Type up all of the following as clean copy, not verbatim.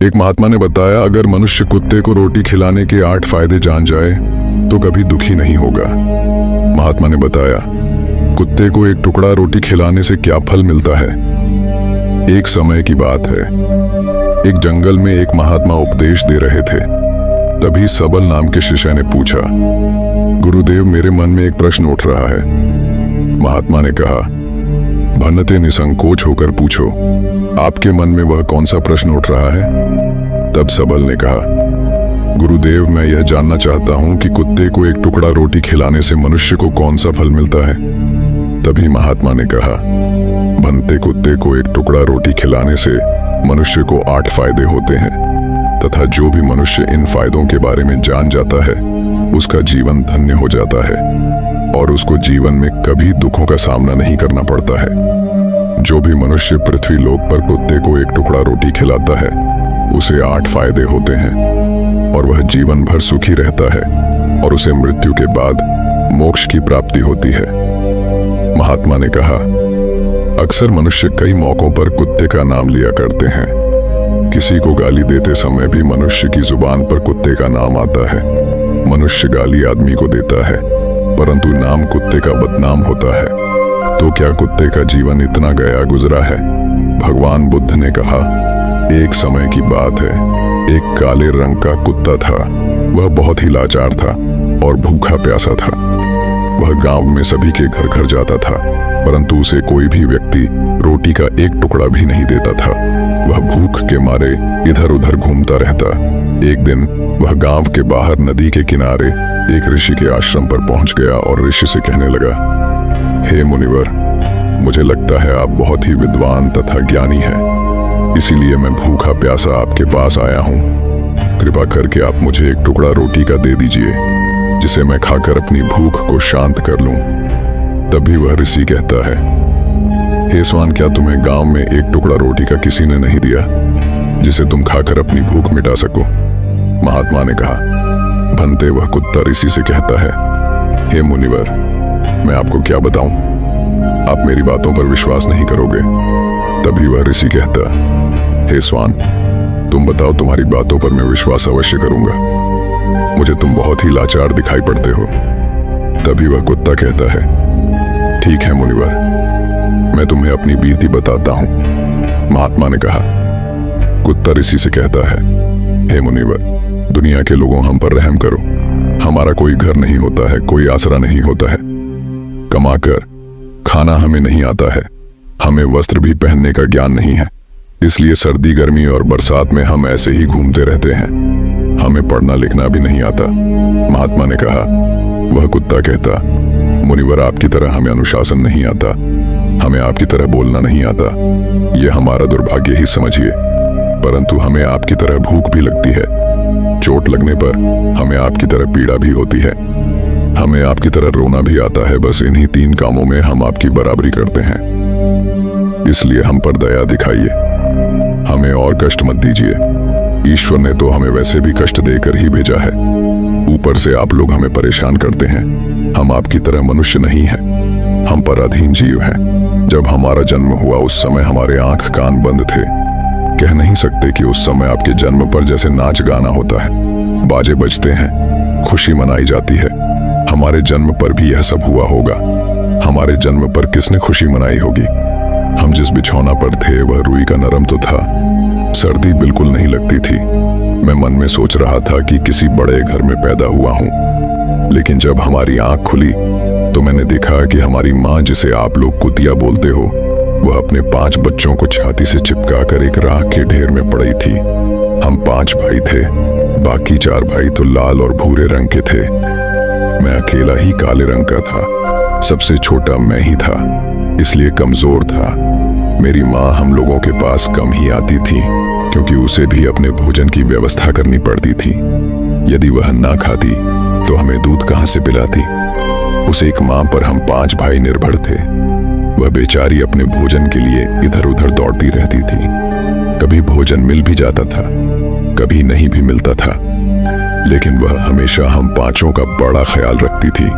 एक महात्मा ने बताया, अगर मनुष्य कुत्ते को रोटी खिलाने के 8 फायदे जान जाए तो कभी दुखी नहीं होगा। महात्मा ने बताया, कुत्ते को एक टुकड़ा रोटी खिलाने से क्या फल मिलता है। एक समय की बात है, एक जंगल में एक महात्मा उपदेश दे रहे थे। तभी सबल नाम के शिष्य ने पूछा, गुरुदेव, मेरे मन में एक प्रश्न उठ रहा है। महात्मा ने कहा, भन्नते निसंकोच होकर पूछो, आपके मन में वह कौन सा प्रश्न उठ रहा है। तब सबल ने कहा, गुरुदेव, मैं यह जानना चाहता हूं कि कुत्ते को एक टुकड़ा रोटी खिलाने से मनुष्य को कौन सा फल मिलता है। तभी महात्मा ने कहा, भन्नते, कुत्ते को एक टुकड़ा रोटी खिलाने से मनुष्य को 8 फायदे होते हैं तथा जो भी मनुष्य इन फायदों के बारे में जान जाता है उसका जीवन धन्य हो जाता है और उसको जीवन में कभी दुखों का सामना नहीं करना पड़ता है। जो भी मनुष्य पृथ्वी लोक पर कुत्ते को एक टुकड़ा रोटी खिलाता है उसे 8 फायदे होते हैं और वह जीवन भर सुखी रहता है और उसे मृत्यु के बाद मोक्ष की प्राप्ति होती है। महात्मा ने कहा, अक्सर मनुष्य कई मौकों पर कुत्ते का नाम लिया करते हैं। किसी को गाली देते समय भी मनुष्य की जुबान पर कुत्ते का नाम आता है। मनुष्य गाली आदमी को देता है परंतु नाम कुत्ते का बदनाम होता है। तो क्या कुत्ते का जीवन इतना गया गुजरा है। भगवान बुद्ध ने कहा, एक समय की बात है, एक काले रंग का कुत्ता था। वह बहुत ही लाचार था और भूखा प्यासा था। वह गांव में सभी के घर घर जाता था परंतु उसे कोई भी व्यक्ति रोटी का एक टुकड़ा भी नहीं देता था। वह भूख के मारे इधर उधर घूमता रहता। एक दिन वह गांव के बाहर नदी के किनारे एक ऋषि के आश्रम पर पहुंच गया और ऋषि से कहने लगा, हे मुनिवर, मुझे लगता है आप बहुत ही विद्वान तथा ज्ञानी हैं, इसीलिए मैं भूखा प्यासा आपके पास आया हूं। कृपा करके आप मुझे एक टुकड़ा रोटी का दे दीजिए जिसे मैं खाकर अपनी भूख को शांत कर लूं। तभी वह ऋषि कहता है, हे स्वान, क्या तुम्हें गांव में एक टुकड़ा रोटी का किसी ने नहीं दिया जिसे तुम खाकर अपनी भूख मिटा सको। महात्मा ने कहा, भन्नते, वह कुत्ता ऋषि से कहता है, हे मुनिवर, मैं आपको क्या बताऊं, आप मेरी बातों पर विश्वास नहीं करोगे। तभी वह ऋषि कहता, हे स्वान, तुम बताओ, तुम्हारी बातों पर मैं विश्वास अवश्य करूंगा। मुझे तुम बहुत ही लाचार दिखाई पड़ते हो। तभी वह कुत्ता कहता है, ठीक है मुनिवर, मैं तुम्हें अपनी बीती बताता हूं। महात्मा ने कहा, कुत्ता ऋषि से कहता है, हे मुनिवर, दुनिया के लोगों, हम पर रहम करो। हमारा कोई घर नहीं होता है, कोई आसरा नहीं होता है। कमाकर खाना हमें नहीं आता है। हमें वस्त्र भी पहनने का ज्ञान नहीं है, इसलिए सर्दी, गर्मी और बरसात में हम ऐसे ही घूमते रहते हैं। हमें पढ़ना लिखना भी नहीं आता। महात्मा ने कहा, वह कुत्ता कहता, मुनिवर, आपकी तरह हमें अनुशासन नहीं आता, हमें आपकी तरह बोलना नहीं आता। यह हमारा दुर्भाग्य ही समझिए, परंतु हमें आपकी तरह भूख भी लगती है। चोट लगने पर हमें आपकी तरह पीड़ा भी होती है। हमें आपकी तरह रोना भी आता है। बस इन्हीं 3 कामों में हम आपकी बराबरी करते हैं, इसलिए हम पर दया दिखाइए, हमें और कष्ट मत दीजिए। ईश्वर ने तो हमें वैसे भी कष्ट देकर ही भेजा है, ऊपर से आप लोग हमें परेशान करते हैं। हम आपकी तरह मनुष्य नहीं हैं, हम पराधीन जीव हैं। जब हमारा जन्म हुआ उस समय हमारे आंख कान बंद थे। कह नहीं सकते कि उस समय आपके जन्म पर जैसे नाच गाना होता है, बाजे बजते हैं, खुशी मनाई जाती है। हमारे जन्म पर भी यह सब हुआ होगा। हमारे जन्म पर किसने खुशी मनाई होगी। हम जिस बिछौना पर थे वह रुई का नरम तो था, सर्दी बिल्कुल नहीं लगती थी। मैं मन में सोच रहा था कि किसी बड़े घर में पैदा हुआ हूं, लेकिन जब हमारी आंख खुली तो मैंने देखा कि हमारी माँ, जिसे आप लोग कुतिया बोलते हो, वह अपने 5 बच्चों को छाती से चिपका कर एक राख के ढेर में पड़ी थी। हम 5 भाई थे, बाकी 4 भाई तो लाल और भूरे रंग के थे। मैं अकेला ही काले रंग का था। सबसे छोटा मैं ही था, इसलिए कमजोर था। मेरी माँ हम लोगों के पास कम ही आती थी क्योंकि उसे भी अपने भोजन की व्यवस्था करनी पड़ती थी। यदि वह ना खाती तो हमें दूध कहां से पिलाती। उस एक माँ पर हम 5 भाई निर्भर थे। वह बेचारी अपने भोजन के लिए इधर उधर दौड़ती रहती थी। कभी भोजन मिल भी जाता था, कभी नहीं भी मिलता था, लेकिन वह हमेशा हम 5 का बड़ा ख्याल रखती थी।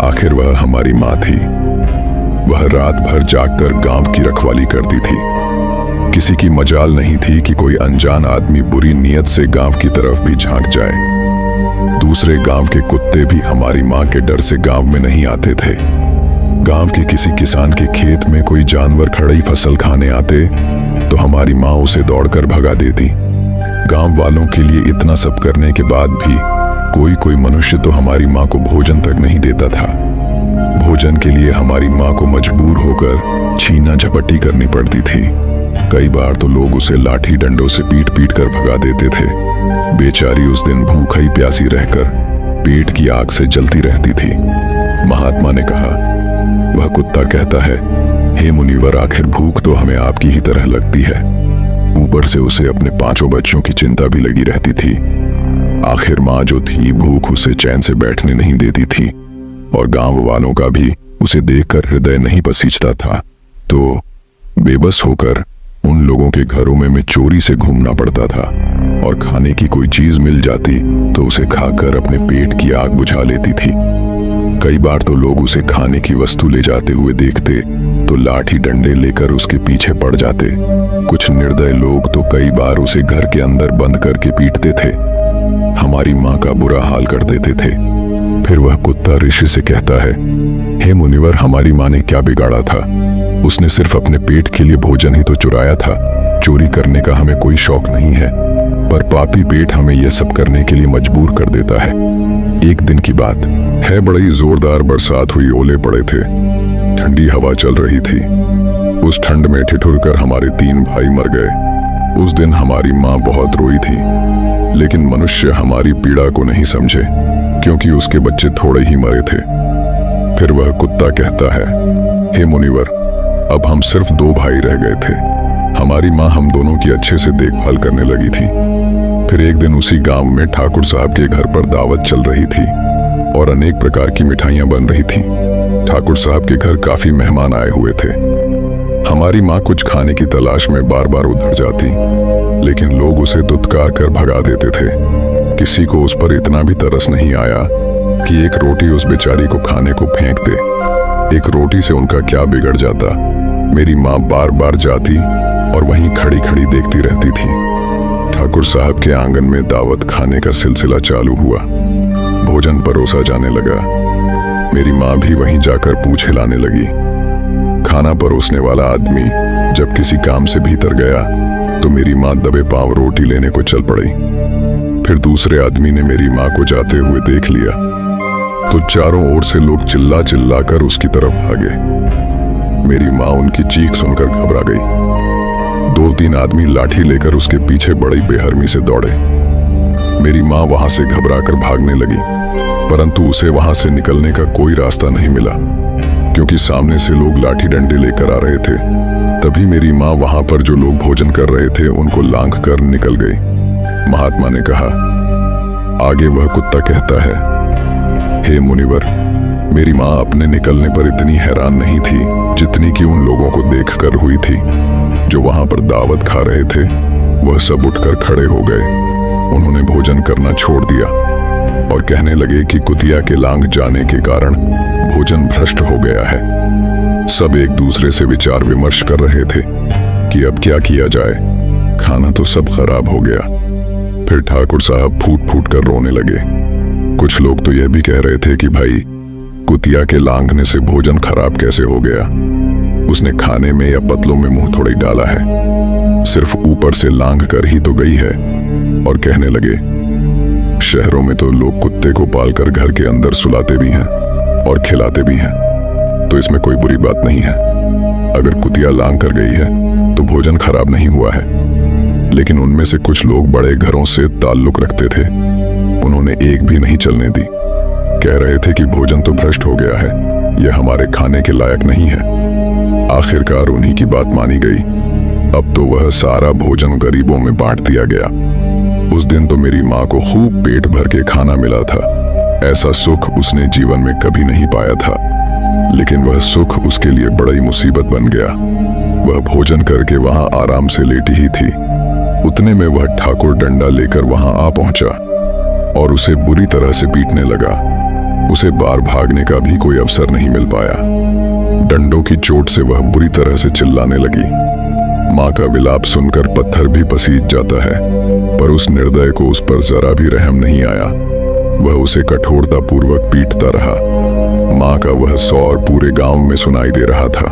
आखिर वह हमारी माँ थी। वह रात भर जागकर गांव की रखवाली करती थी। किसी की मजाल नहीं थी कि कोई अनजान आदमी बुरी नीयत से गांव की तरफ भी झांक जाए। दूसरे गांव के कुत्ते भी हमारी मां के डर से गांव में नहीं आते थे। गांव के किसी किसान के खेत में कोई जानवर खड़ी फसल खाने आते तो हमारी मां उसे दौड़कर भगा देती। गांव वालों के लिए इतना सब करने के बाद भी कोई मनुष्य तो हमारी मां को भोजन तक नहीं देता था। भोजन के लिए हमारी मां को मजबूर होकर छीना झपटी करनी पड़ती थी। कई बार तो लोग उसे लाठी डंडों से पीट पीट कर भगा देते थे। बेचारी उस दिन भूखी प्यासी रहकर पेट की आग से जलती रहती थी। महात्मा ने कहा, वह कुत्ता कहता है, हे मुनिवर, आखिर भूख तो हमें आपकी ही तरह लगती है। ऊपर से उसे अपने 5 बच्चों की चिंता भी लगी रहती थी। आखिर माँ जो थी, भूख उसे चैन से बैठने नहीं देती थी और गांव वालों का भी उसे देखकर हृदय नहीं पसीजता था। तो बेबस होकर उन लोगों के घरों में चोरी से घूमना पड़ता था और खाने की कोई चीज मिल जाती तो उसे खाकर अपने पेट की आग बुझा लेती थी। कई बार तो लोग उसे खाने की वस्तु ले जाते हुए देखते तो लाठी डंडे लेकर उसके पीछे पड़ जाते। कुछ निर्दय लोग तो कई बार उसे घर के अंदर बंद करके पीटते थे। हमारी माँ का बुरा हाल कर देते थे। फिर वह कुत्ता ऋषि से कहता है, हे मुनिवर, हमारी माँ ने क्या बिगाड़ा था? उसने सिर्फ अपने पेट के लिए भोजन ही तो चुराया था। चोरी करने का हमें कोई शौक नहीं है, पर पापी पेट हमें यह सब करने के लिए मजबूर कर देता है। एक दिन की बात है, बड़ी जोरदार बरसात हुई, ओले पड़े थे, ठंडी हवा चल रही थी। उस ठंड में ठिठुर कर हमारे 3 भाई मर गए। उस दिन हमारी माँ बहुत रोई थी, लेकिन मनुष्य हमारी पीड़ा को नहीं समझे क्योंकि उसके बच्चे थोड़े ही मरे थे। फिर वह कुत्ता कहता है, हे मुनिवर, अब हम सिर्फ 2 भाई रह गए थे। हमारी माँ हम दोनों की अच्छे से देखभाल करने लगी थी। फिर एक दिन उसी गांव में ठाकुर साहब के घर पर दावत चल रही थी और अनेक प्रकार की मिठाइयां बन रही थी। ठाकुर साहब के घर काफी मेहमान आए हुए थे। हमारी माँ कुछ खाने की तलाश में बार बार उधर जाती, लेकिन लोग उसे दुत्कार कर भगा देते थे। किसी को उस पर इतना भी तरस नहीं आया कि एक रोटी उस बेचारी को खाने को फेंक दे। एक रोटी से उनका क्या बिगड़ जाता। मेरी माँ बार बार जाती और वहीं खड़ी खड़ी देखती रहती थी। ठाकुर साहब के आंगन में दावत खाने का सिलसिला चालू हुआ। भोजन परोसा जाने लगा। मेरी माँ भी वहीं जाकर पूंछ हिलाने लगी। खाना परोसने वाला आदमी जब किसी काम से भीतर गया तो मेरी माँ दबे पांव रोटी लेने को चल पड़ी। फिर दूसरे आदमी ने मेरी माँ को जाते हुए देख लिया तो चारों ओर से लोग चिल्ला चिल्ला कर उसकी तरफ भागे। मेरी माँ उनकी चीख सुनकर घबरा गई। 2-3 आदमी लाठी लेकर उसके पीछे बड़ी बेहरमी से दौड़े। मेरी माँ वहां से घबराकर भागने लगी, परंतु उसे वहां से निकलने का कोई रास्ता नहीं मिला क्योंकि सामने से लोग लाठी डंडे लेकर आ रहे थे। तभी मेरी माँ वहां पर जो लोग भोजन कर रहे थे उनको लांघ कर निकल गई। महात्मा ने कहा, आगे वह कुत्ता कहता है, हे मुनिवर, मेरी माँ अपने निकलने पर इतनी हैरान नहीं थी जितनी कि उन लोगों को देखकर हुई थी जो वहां पर दावत खा रहे थे। वह सब उठकर खड़े हो गए। उन्होंने भोजन करना छोड़ दिया और कहने लगे कि कुतिया के लांघ जाने के कारण भोजन भ्रष्ट हो गया है। सब एक दूसरे से विचार विमर्श कर रहे थे कि अब क्या किया जाए। खाना तो सब खराब हो गया। फिर ठाकुर साहब फूट फूट कर रोने लगे। कुछ लोग तो यह भी कह रहे थे कि भाई, कुतिया के लांघने से भोजन खराब कैसे हो गया? उसने खाने में या पतलों में मुंह थोड़ी डाला है, सिर्फ ऊपर से लांघ कर ही तो गई है। और कहने लगे, शहरों में तो लोग कुत्ते को पालकर घर के अंदर सुलाते भी हैं और खिलाते भी हैं, तो इसमें कोई बुरी बात नहीं है। अगर कुतिया लांघ कर गई है तो भोजन खराब नहीं हुआ है। लेकिन उनमें से कुछ लोग बड़े घरों से ताल्लुक रखते थे, उन्होंने एक भी नहीं चलने दी। कह रहे थे कि भोजन तो भ्रष्ट हो गया है, यह हमारे खाने के लायक नहीं है। आखिरकार उन्हीं की बात मानी गई। अब तो वह सारा भोजन गरीबों में बांट दिया गया। उस दिन तो मेरी माँ को खूब पेट भर के खाना मिला था। ऐसा सुख उसने जीवन में कभी नहीं पाया था, लेकिन वह सुख उसके लिए बड़ी मुसीबत बन गया। वह भोजन करके वहां आराम से लेटी ही थी। उतने में वह ठाकुर डंडा लेकर वहां आ पहुंचा और उसे बुरी तरह से पीटने लगा। उसे बाहर भागने का भी कोई अवसर नहीं मिल पाया। डंडों की चोट से वह बुरी तरह से चिल्लाने लगी। माँ का विलाप सुनकर पत्थर भी पसीज जाता है, पर उस निर्दय को उस पर जरा भी रहम नहीं आया। वह उसे कठोरता पूर्वक पीटता रहा। माँ का वह सौर पूरे गांव में सुनाई दे रहा था।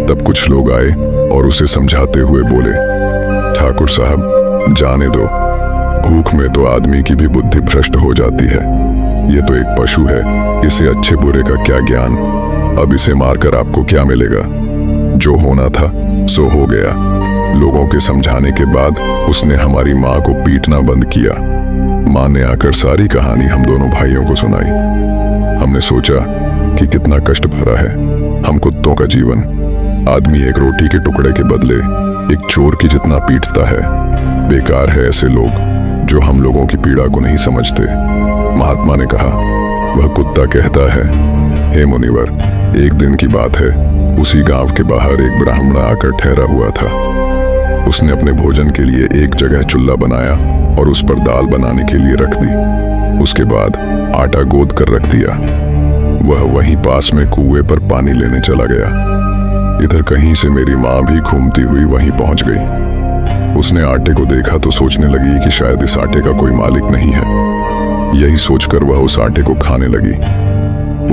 तब कुछ लोग आए और उसे समझाते हुए बोले, ठाकुर साहब, जाने दो, भूख में तो आदमी की भी बुद्धि भ्रष्ट हो जाती है। ये तो एक पशु है, इसे अच्छे बुरे का क्या ज्ञान। अब इसे मारकर आपको क्या मिलेगा? जो होना था सो हो गया। लोगों के समझाने के बाद उसने हमारी माँ को पीटना बंद किया। माँ ने आकर सारी कहानी हम दोनों भाइयों को सुनाई। हमने सोचा कि कितना कष्ट भरा है हम कुत्तों का जीवन। आदमी एक रोटी के टुकड़े के बदले एक चोर की जितना पीटता है। बेकार है ऐसे लोग जो हम लोगों की पीड़ा को नहीं समझते। महात्मा ने कहा, वह कुत्ता कहता है, हे मुनिवर, एक दिन की बात है, उसी गांव के बाहर एक ब्राह्मण आकर ठहरा हुआ था। उसने अपने भोजन के लिए एक जगह चूल्हा बनाया और उस पर दाल बनाने के लिए रख दी। उसके बाद आटा गोद कर रख दिया। वह वहीं पास में कुएं पर पानी लेने चला गया। इधर कहीं से मेरी माँ भी घूमती हुई वहीं पहुंच गई। उसने आटे को देखा तो सोचने लगी कि शायद इस आटे का कोई मालिक नहीं है। यही सोचकर वह उस आटे को खाने लगी।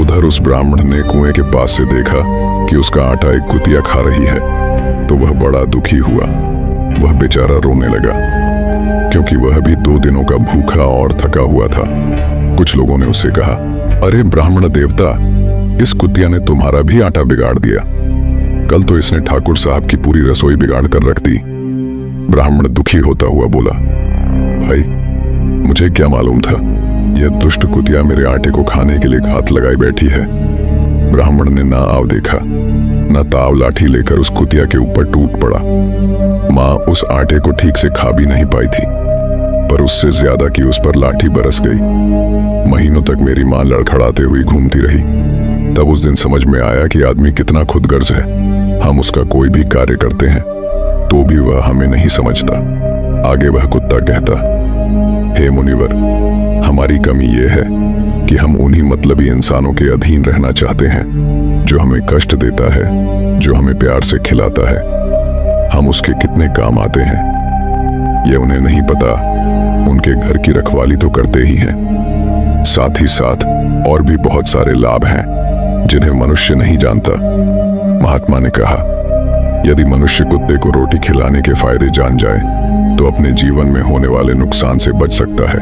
उधर उस ब्राह्मण ने कुएं के पास से देखा कि उसका आटा एक कुतिया खा रही है, तो वह बड़ा दुखी हुआ। वह बेचारा रोने लगा, क्योंकि वह भी 2 दिनों का भूखा और थका हुआ था। कुछ लोगों ने उससे कहा, अरे ब्राह्मण देवता, इस कुतिया ने तुम्हारा भी आटा बिगाड़ दिया। कल तो इसने ठाकुर साहब की पूरी रसोई बिगाड़ कर रख दी। ब्राह्मण दुखी होता हुआ बोला, भाई, मुझे क्या मालूम था, यह दुष्ट कुतिया मेरे आटे को खाने के लिए घात लगाई बैठी है। ब्राह्मण ने ना आव देखा, ना ताव लाठी लेकर उस कुतिया के ऊपर टूट पड़ा। माँ उस आटे को ठीक से खा भी नहीं पाई थी, पर उससे ज्यादा की उस पर लाठी बरस गई। महीनों तक मेरी माँ लड़खड़ाते हुई घूमती रही। तब उस दिन समझ में आया कि आदमी कितना खुदगर्ज है। हम उसका कोई भी कार्य करते हैं तो भी वह हमें नहीं समझता। आगे वह कुत्ता कहता, हे मुनिवर, हमारी कमी यह है कि हम उन्हीं मतलबी इंसानों के अधीन रहना चाहते हैं जो हमें कष्ट देता है, जो हमें प्यार से खिलाता है। हम उसके कितने काम आते हैं ये उन्हें नहीं पता। उनके घर की रखवाली तो करते ही हैं, साथ ही साथ और भी बहुत सारे लाभ हैं जिन्हें मनुष्य नहीं जानता। महात्मा ने कहा, यदि मनुष्य कुत्ते को रोटी खिलाने के फायदे जान जाए तो अपने जीवन में होने वाले नुकसान से बच सकता है।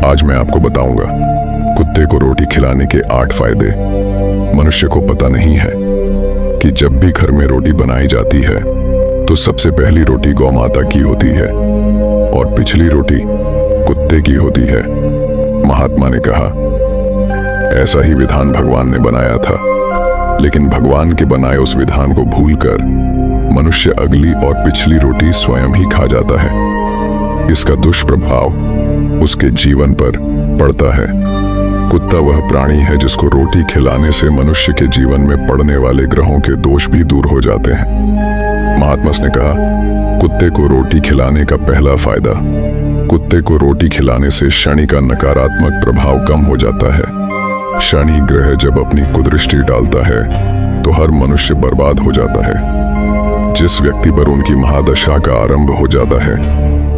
आज मैं आपको बताऊंगा कुत्ते को रोटी खिलाने के 8 फायदे। मनुष्य को पता नहीं है कि जब भी घर में रोटी बनाई जाती है तो सबसे पहली रोटी गौ माता की होती है और पिछली रोटी कुत्ते की होती है। महात्मा ने कहा, ऐसा ही विधान भगवान ने बनाया था, लेकिन भगवान के बनाए उस विधान को भूलकर मनुष्य अगली और पिछली रोटी स्वयं ही खा जाता है। इसका दुष्प्रभाव उसके जीवन पर पड़ता है। कुत्ता वह प्राणी है जिसको रोटी खिलाने से मनुष्य के जीवन में पड़ने वाले ग्रहों के दोष भी दूर हो जाते हैं। महात्मा ने कहा, कुत्ते को रोटी खिलाने का पहला फायदा, कुत्ते को रोटी खिलाने से शनि का नकारात्मक प्रभाव कम हो जाता है। शनि ग्रह जब अपनी कुदृष्टि डालता है तो हर मनुष्य बर्बाद हो जाता है। जिस व्यक्ति पर उनकी महादशा का आरंभ हो जाता है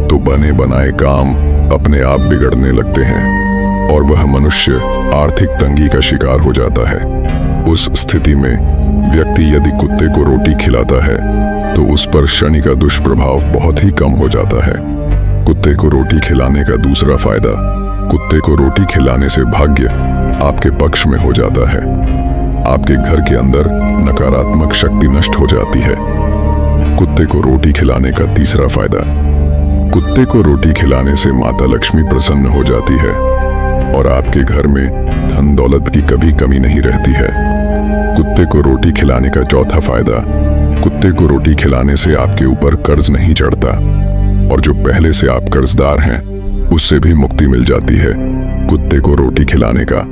तो बने बनाए काम अपने आप बिगड़ने लगते हैं और वह मनुष्य आर्थिक तंगी का शिकार हो जाता है। उस स्थिति में व्यक्ति यदि कुत्ते को रोटी खिलाता है तो उस पर शनि का दुष्प्रभाव बहुत ही कम हो जाता है। कुत्ते को रोटी खिलाने का दूसरा फायदा, कुत्ते को रोटी खिलाने से भाग्य आपके पक्ष में हो जाता है। आपके घर के अंदर नकारात्मक शक्ति नष्ट हो जाती है। कुत्ते को रोटी खिलाने का तीसरा फायदा, कुत्ते को रोटी खिलाने से माता लक्ष्मी प्रसन्न हो जाती है और आपके घर में धन दौलत की कभी कमी नहीं रहती है। कुत्ते को रोटी खिलाने का चौथा फायदा, कुत्ते को रोटी खिलाने से आपके ऊपर कर्ज नहीं चढ़ता और जो पहले से आप कर्जदार हैं उससे भी मुक्ति मिल जाती है कुत्ते को रोटी खिलाने का।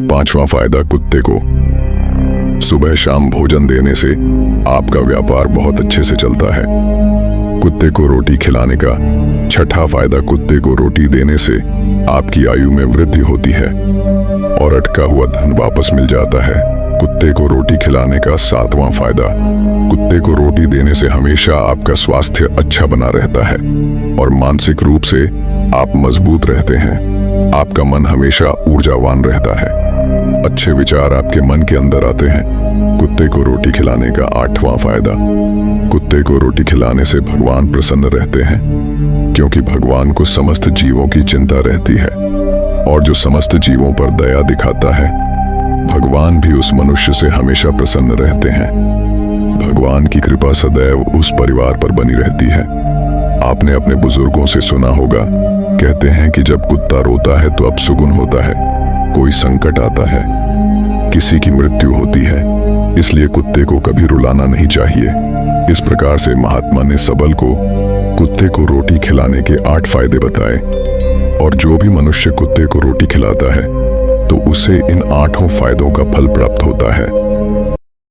5वां फायदा, कुत्ते को सुबह शाम भोजन देने से आपका व्यापार बहुत अच्छे से चलता है। कुत्ते को रोटी खिलाने का 6ठा फायदा, कुत्ते को रोटी देने से आपकी आयु में वृद्धि होती है और अटका हुआ धन वापस मिल जाता है। कुत्ते को रोटी खिलाने का 7वां फायदा। कुत्ते को रोटी देने से हमेशा आपका स्वास्थ्य अच्छा बना रहता है और मानसिक रूप से आप मजबूत रहते हैं। आपका मन हमेशा ऊर्जावान रहता है, अच्छे विचार आपके मन के अंदर आते हैं। कुत्ते को रोटी खिलाने का 8वां फायदा। कुत्ते को रोटी खिलाने से भगवान प्रसन्न रहते हैं, क्योंकि भगवान को समस्त जीवों की चिंता रहती है और जो समस्त जीवों पर दया दिखाता है, भगवान भी उस मनुष्य से हमेशा प्रसन्न रहते हैं। भगवान की कृपा सदैव उस परिवार पर बनी रहती है। आपने अपने बुजुर्गों से सुना होगा, कहते हैं कि जब कुत्ता रोता है तो अपशुकुन होता है, कोई संकट आता है, किसी की मृत्यु होती है। इसलिए कुत्ते को कभी रुलाना नहीं चाहिए। इस प्रकार से महात्मा ने सबल को कुत्ते को रोटी खिलाने के 8 फायदे बताए और जो भी मनुष्य कुत्ते को रोटी खिलाता है तो उसे इन 8 फायदों का फल प्राप्त होता है।